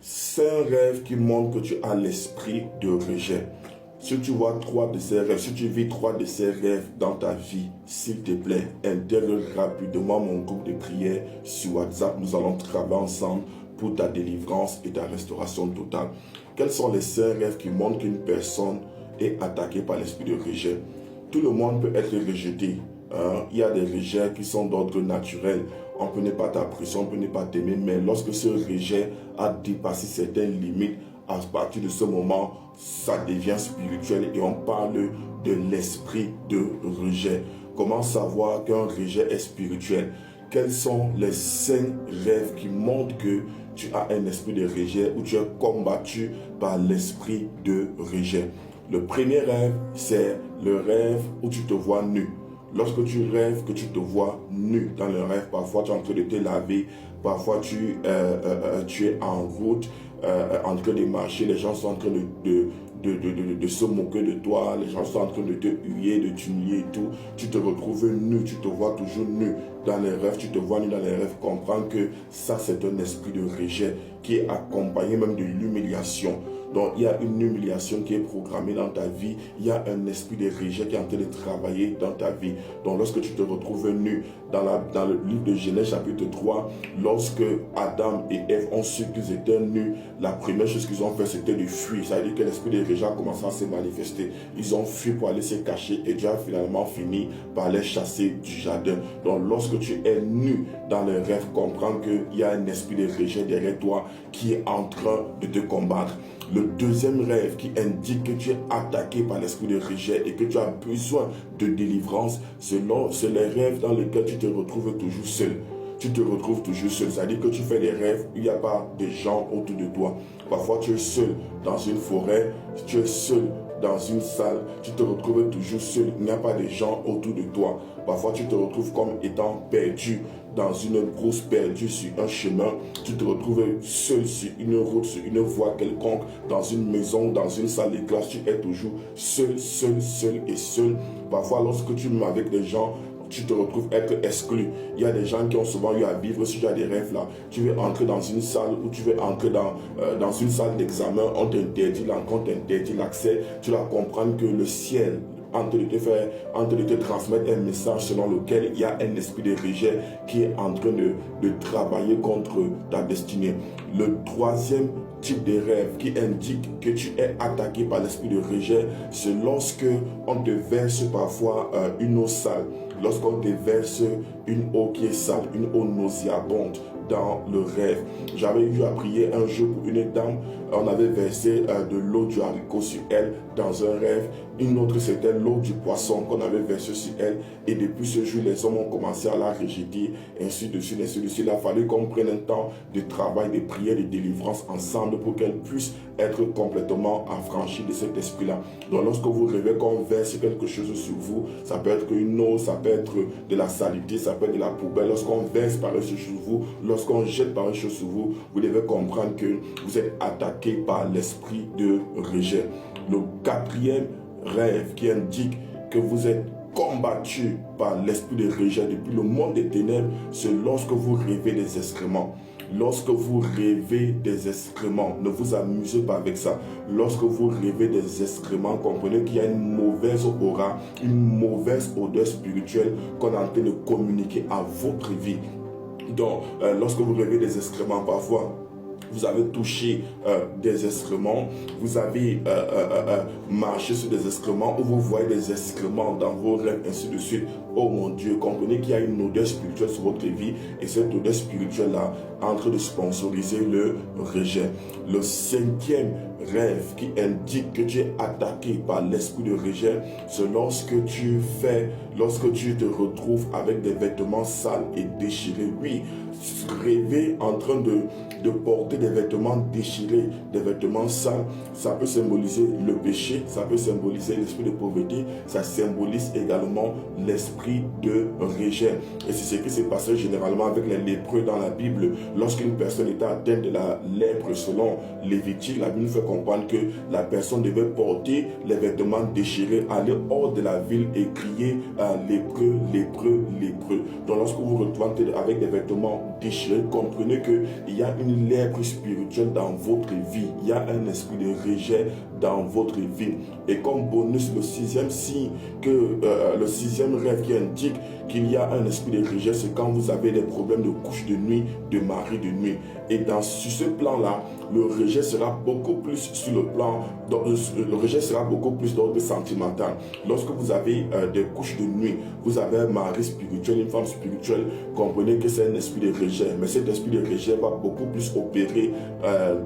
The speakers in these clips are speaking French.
c'est un rêve qui montre que tu as l'esprit de rejet. Si tu vois 3 de ces rêves, si tu vis 3 de ces rêves dans ta vie, s'il te plaît, intègre rapidement mon groupe de prière sur WhatsApp. Nous allons travailler ensemble pour ta délivrance et ta restauration totale. Quels sont les 5 rêves qui montrent qu'une personne est attaquée par l'esprit de rejet? Tout le monde peut être rejeté. Il y a des rejets qui sont d'ordre naturel. On peut ne pas t'apprécier, on peut ne pas t'aimer, mais lorsque ce rejet a dépassé certaines limites, à partir de ce moment, ça devient spirituel et on parle de l'esprit de rejet. Comment savoir qu'un rejet est spirituel? Quels sont les 5 rêves qui montrent que tu as un esprit de rejet ou tu es combattu par l'esprit de rejet? Le premier rêve, c'est le rêve où tu te vois nu. Lorsque tu rêves que tu te vois nu dans le rêve, parfois tu es en train de te laver, parfois tu es en route, en train de marcher, les gens sont en train de se moquer de toi, les gens sont en train de te huer, de t'humilier et tout. Tu te retrouves nu, tu te vois toujours nu dans les rêves, tu te vois nu dans les rêves. Comprends que ça c'est un esprit de rejet qui est accompagné même de l'humiliation. Donc, il y a une humiliation qui est programmée dans ta vie. Il y a un esprit de rejet qui est en train de travailler dans ta vie. Donc, lorsque tu te retrouves nu, dans le livre de Genèse chapitre 3, lorsque Adam et Ève ont su qu'ils étaient nus, la première chose qu'ils ont fait, c'était de fuir. Ça veut dire que l'esprit de rejet a commencé à se manifester. Ils ont fui pour aller se cacher et Dieu a finalement fini par les chasser du jardin. Donc, lorsque tu es nu dans le rêve, comprends qu'il y a un esprit de rejet derrière toi qui est en train de te combattre. Le deuxième rêve qui indique que tu es attaqué par l'esprit de rejet et que tu as besoin de délivrance, c'est les rêves dans lesquels tu te retrouves toujours seul. Tu te retrouves toujours seul, c'est-à-dire que tu fais des rêves où il n'y a pas de gens autour de toi. Parfois tu es seul dans une forêt, tu es seul dans une salle, tu te retrouves toujours seul, il n'y a pas de gens autour de toi. Parfois tu te retrouves comme étant perdu dans une brousse, perdue sur un chemin, tu te retrouves seul sur une route, sur une voie quelconque, dans une maison, dans une salle de classe, tu es toujours seul, seul, seul et seul. Parfois lorsque tu es avec des gens, tu te retrouves être exclu. Il y a des gens qui ont souvent eu à vivre ce genre de rêves là. Tu veux entrer dans une salle ou tu veux entrer dans une salle d'examen, on t'interdit l'accès. Tu dois comprendre que le ciel en train de te transmettre un message selon lequel il y a un esprit de rejet qui est en train de travailler contre ta destinée. Le troisième type de rêve qui indique que tu es attaqué par l'esprit de rejet, c'est lorsque on te verse parfois une eau sale, lorsqu'on te verse une eau qui est sale, une eau nauséabonde dans le rêve. J'avais eu à prier un jour pour une dame, on avait versé de l'eau du haricot sur elle dans un rêve. Une autre, c'était l'eau du poisson qu'on avait versé sur elle. Et depuis ce jour, les hommes ont commencé à la rejeter, ainsi de suite, ainsi de suite. Il a fallu qu'on prenne un temps de travail, de prière, de délivrance ensemble pour qu'elle puisse être complètement affranchie de cet esprit-là. Donc, lorsque vous rêvez qu'on verse quelque chose sur vous, ça peut être une eau, ça peut être de la saleté, ça peut être de la poubelle. Lorsqu'on verse par chose sur vous, lorsqu'on jette par chose sur vous, vous devez comprendre que vous êtes attaqué par l'esprit de rejet. Le quatrième rêve qui indique que vous êtes combattu par l'esprit de rejet depuis le monde des ténèbres, c'est lorsque vous rêvez des excréments. Lorsque vous rêvez des excréments, ne vous amusez pas avec ça. Lorsque vous rêvez des excréments, comprenez qu'il y a une mauvaise aura, une mauvaise odeur spirituelle qu'on est en train de communiquer à votre vie. Donc, lorsque vous rêvez des excréments, parfois, vous avez touché des excréments, vous avez marché sur des excréments, ou vous voyez des excréments dans vos rêves, ainsi de suite. Oh mon Dieu, comprenez qu'il y a une odeur spirituelle sur votre vie, et cette odeur spirituelle-là est en train de sponsoriser le rejet. Le cinquième rêve qui indique que tu es attaqué par l'esprit de rejet, c'est lorsque tu te retrouves avec des vêtements sales et déchirés. Oui, rêver en train de porter des vêtements déchirés, des vêtements sales, ça peut symboliser le péché, ça peut symboliser l'esprit de pauvreté, ça symbolise également l'esprit esprit de rejet. Et c'est ce qui s'est passé généralement avec les lépreux dans la Bible. Lorsqu'une personne était atteinte de la lèpre, selon Lévitique, la Bible nous fait comprendre que la personne devait porter les vêtements déchirés, aller hors de la ville et crier lépreux, lépreux, lépreux. Donc lorsque vous vous retrouvez avec des vêtements déchirés, comprenez qu'il y a une lèpre spirituelle dans votre vie. Il y a un esprit de rejet dans votre vie. Et comme bonus, le sixième signe, le sixième rêve qui indique qu'il y a un esprit de rejet, c'est quand vous avez des problèmes de couche de nuit, de mari de nuit. Et sur ce plan-là, le rejet sera beaucoup plus sur le plan, le rejet sera beaucoup plus d'ordre sentimental. Lorsque vous avez des couches de nuit, vous avez un mari spirituel, une femme spirituelle, comprenez que c'est un esprit de rejet. Mais cet esprit de rejet va beaucoup plus opérer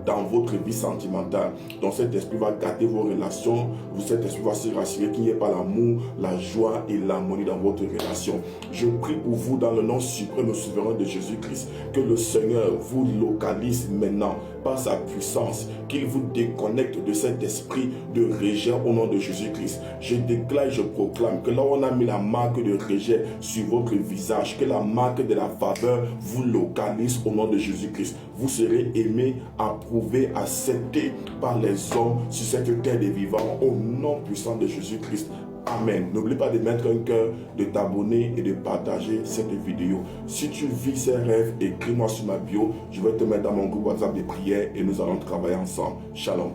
dans votre vie sentimentale. Donc cet esprit va gâter vos relations, cet esprit va se rassurer qu'il n'y ait pas l'amour, la joie et l'harmonie dans votre relation. Je prie pour vous dans le nom suprême et souverain de Jésus-Christ, que le Seigneur vous localise maintenant par sa puissance, qu'il vous déconnecte de cet esprit de rejet au nom de Jésus-Christ. Je déclare et je proclame que là où on a mis la marque de rejet sur votre visage, que la marque de la faveur vous localise au nom de Jésus-Christ. Vous serez aimé, approuvé, accepté par les hommes sur cette terre des vivants au nom puissant de Jésus-Christ. Amen. N'oublie pas de mettre un cœur, de t'abonner et de partager cette vidéo. Si tu vis ces rêves, écris-moi sur ma bio. Je vais te mettre dans mon groupe WhatsApp de prière et nous allons travailler ensemble. Shalom.